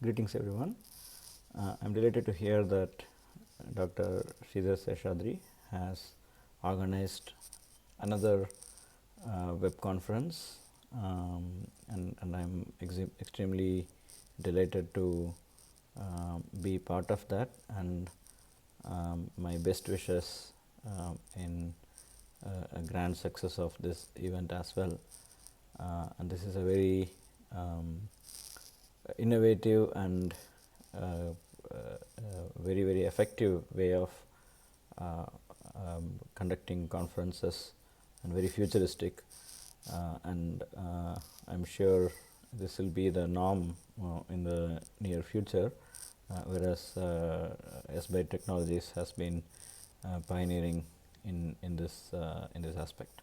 Greetings everyone. I am delighted to hear that Dr. Sridhar Seshadri has organized another web conference, and I am extremely delighted to be part of that, and my best wishes in a grand success of this event as well. And this is a very innovative and very effective way of conducting conferences, and very futuristic, and I am sure this will be the norm in the near future, whereas SByte Technologies has been pioneering in this aspect.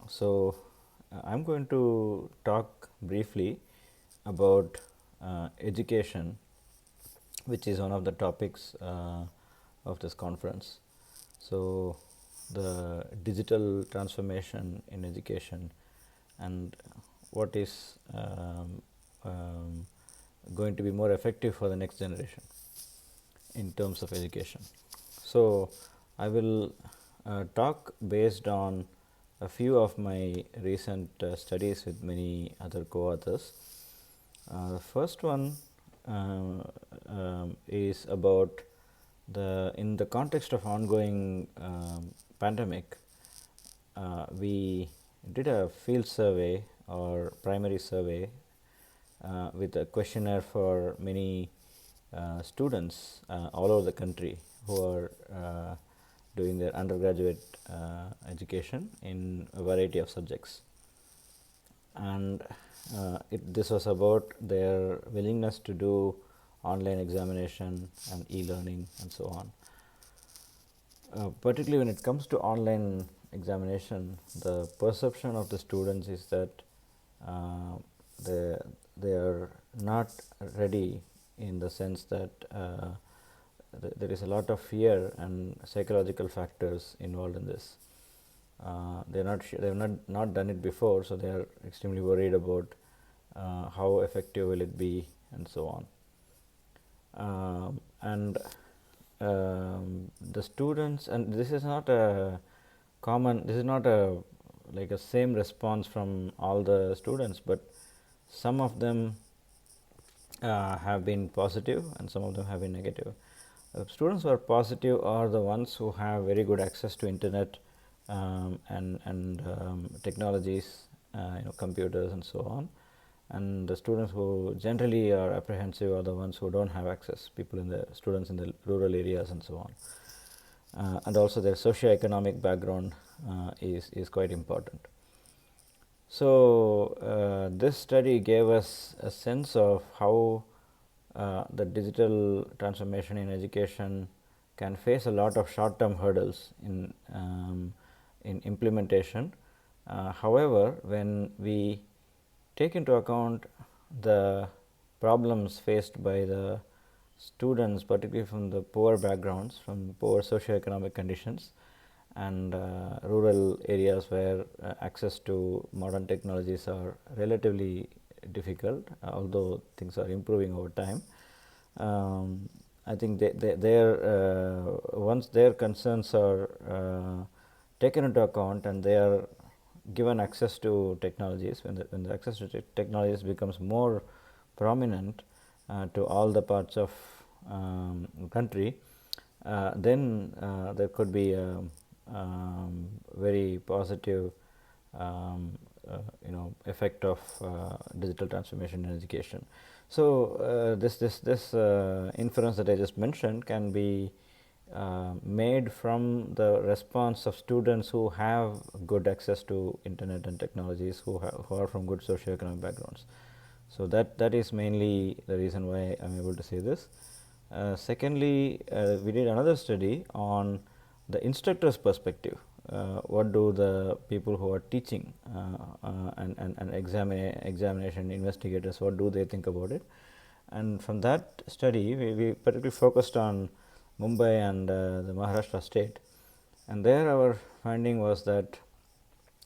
So I am going to talk briefly about education, which is one of the topics of this conference. So the digital transformation in education, and what is going to be more effective for the next generation in terms of education. So I will talk based on a few of my recent studies with many other co-authors. The first one is about in the context of ongoing pandemic, we did a field survey or primary survey with a questionnaire for many students all over the country who are doing their undergraduate education in a variety of subjects, and this was about their willingness to do online examination and e-learning and so on. Particularly when it comes to online examination, the perception of the students is that they are not ready, in the sense that there is a lot of fear and psychological factors involved in this. They have not done it before, so they are extremely worried about how effective will it be and so on. And the students, and this is not a common, this is not a like a same response from all the students, but some of them have been positive and some of them have been negative. Students who are positive are the ones who have very good access to internet and technologies, computers and so on. And the students who generally are apprehensive are the ones who don't have access, students in the rural areas and so on. And also their socio-economic background is quite important. So this study gave us a sense of how the digital transformation in education can face a lot of short-term hurdles in implementation. However, when we take into account the problems faced by the students, particularly from the poor backgrounds, from poor socio-economic conditions, and rural areas where access to modern technologies are relatively difficult, although things are improving over time. I think once their concerns are taken into account and they are given access to technologies, when the access to technologies becomes more prominent to all the parts of country, then there could be a very positive effect of digital transformation in education. So this inference that I just mentioned can be made from the response of students who have good access to internet and technologies, who are from good socio-economic backgrounds. So that is mainly the reason why I am able to say this. Secondly, we did another study on the instructor's perspective. What do the people who are teaching and examination investigators, what do they think about it? And from that study, we particularly focused on Mumbai and the Maharashtra state, and there our finding was that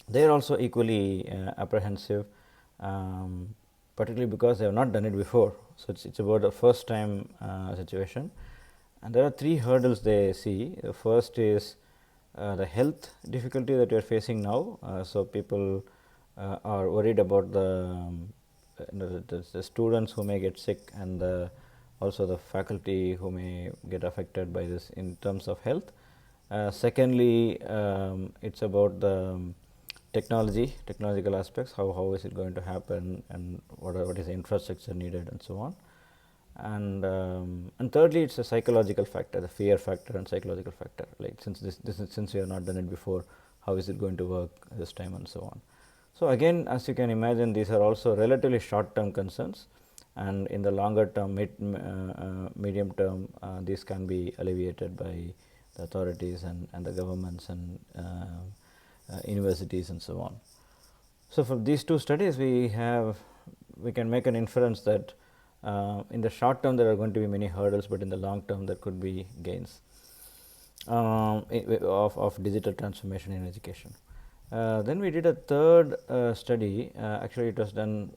they are also equally apprehensive particularly because they have not done it before. So, it is about a first time situation, and there are three hurdles they see. The first is the health difficulty that we are facing now. So, people are worried about the students who may get sick, and also the faculty who may get affected by this in terms of health. Secondly, it is about the technological aspects, how is it going to happen, and what is the infrastructure needed, and so on. And thirdly, it is a psychological factor, the fear factor and psychological factor, like since we have not done it before, how is it going to work this time, and so on. So, again, as you can imagine, these are also relatively short term concerns, and in the longer term, medium term, these can be alleviated by the authorities and the governments and universities and so on. So, from these two studies, we can make an inference that in the short term there are going to be many hurdles, but in the long term there could be gains of digital transformation in education. Then we did a third study. Actually, it was done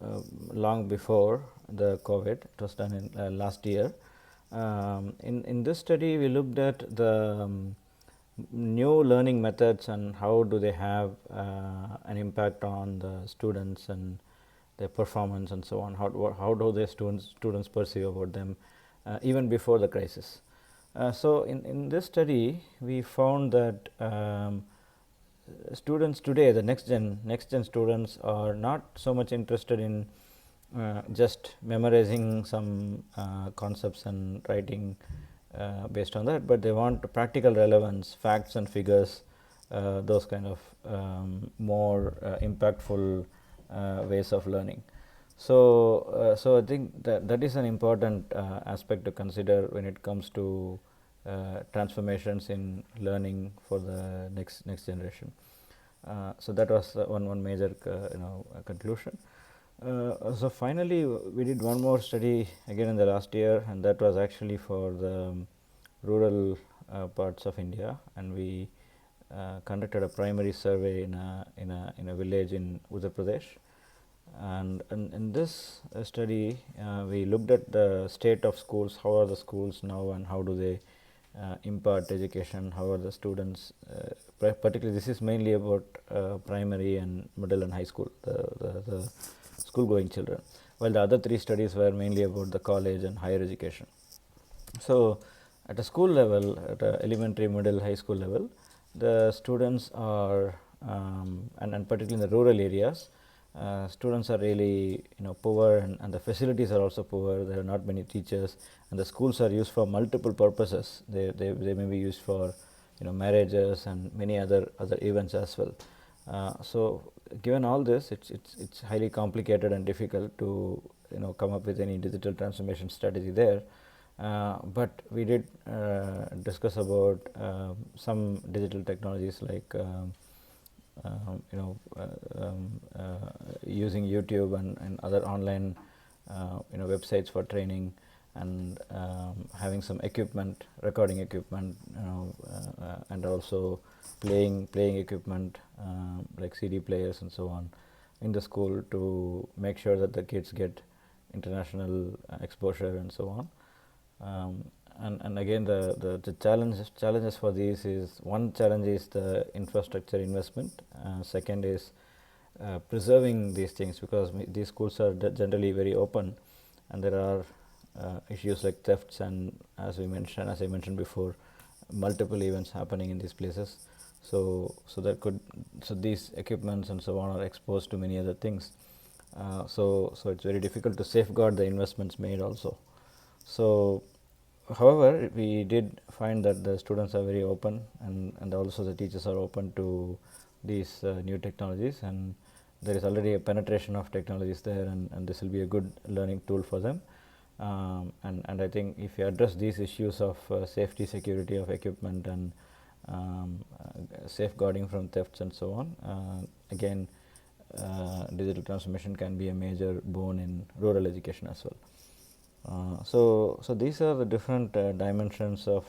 long before the COVID. It was done in last year. In this study, we looked at the new learning methods and how do they have an impact on the students and their performance and so on. How do the students perceive about them even before the crisis. So, in this study, we found that students today, the next gen students, are not so much interested in just memorizing some concepts and writing based on that, but they want practical relevance, facts and figures, those kind of more impactful ways of learning. So, I think that is an important aspect to consider when it comes to transformations in learning for the next generation. So, that was one major conclusion. So, finally, we did one more study again in the last year, and that was actually for the rural parts of India, and we conducted a primary survey in a village in Uttar Pradesh. And in this study, we looked at the state of schools, how are the schools now and how do they impart education, how are the students, particularly this is mainly about primary and middle and high school, the school going children, while the other three studies were mainly about the college and higher education. So, at a school level, at a elementary, middle, high school level, the students are and particularly in the rural areas, students are really poor, and the facilities are also poor. There are not many teachers, and the schools are used for multiple purposes. They may be used for marriages and many other events as well. So, given all this, it's highly complicated and difficult to come up with any digital transformation strategy there. But we did discuss about some digital technologies like using YouTube and other online websites for training, and having some equipment, recording equipment, and also playing equipment like CD players and so on in the school to make sure that the kids get international exposure and so on. And again, the challenges for these is, one challenge is the infrastructure investment. Second is preserving these things, because these schools are generally very open, and there are issues like thefts, and as I mentioned before, multiple events happening in these places. So these equipments and so on are exposed to many other things. So it's very difficult to safeguard the investments made also. So, however, we did find that the students are very open, and also the teachers are open to these new technologies, and there is already a penetration of technologies there, and this will be a good learning tool for them. And I think if you address these issues of safety, security of equipment, and safeguarding from thefts and so on, again, digital transformation can be a major boon in rural education as well. So these are the different dimensions of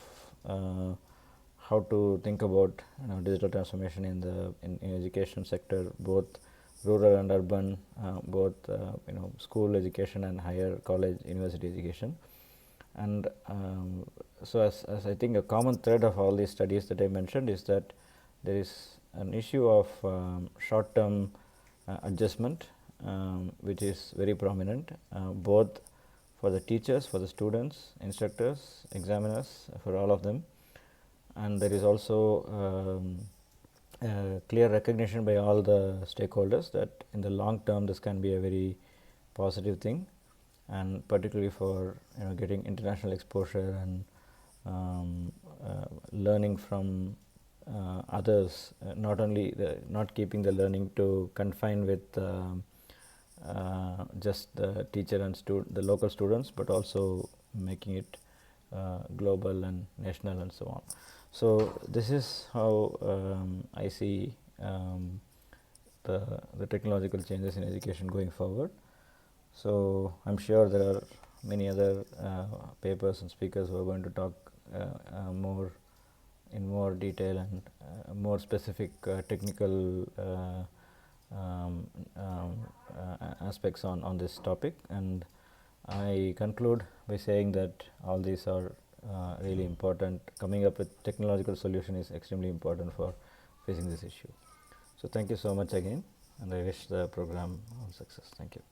how to think about digital transformation in the education sector, both rural and urban, both school education and higher college, university education. And so as I think a common thread of all these studies that I mentioned is that there is an issue of short term adjustment, which is very prominent, both for the teachers, for the students, instructors, examiners, for all of them. And there is also clear recognition by all the stakeholders that in the long term this can be a very positive thing, and particularly for getting international exposure and learning from others, not only not keeping the learning to confine with just the teacher and the local students, but also making it global and national and so on. So this is how I see the technological changes in education going forward. So I'm sure there are many other papers and speakers who are going to talk more in more detail and more specific technical aspects on this topic. And I conclude by saying that all these are really important. Coming up with technological solution is extremely important for facing this issue. So thank you so much again, and I wish the program all success. Thank you.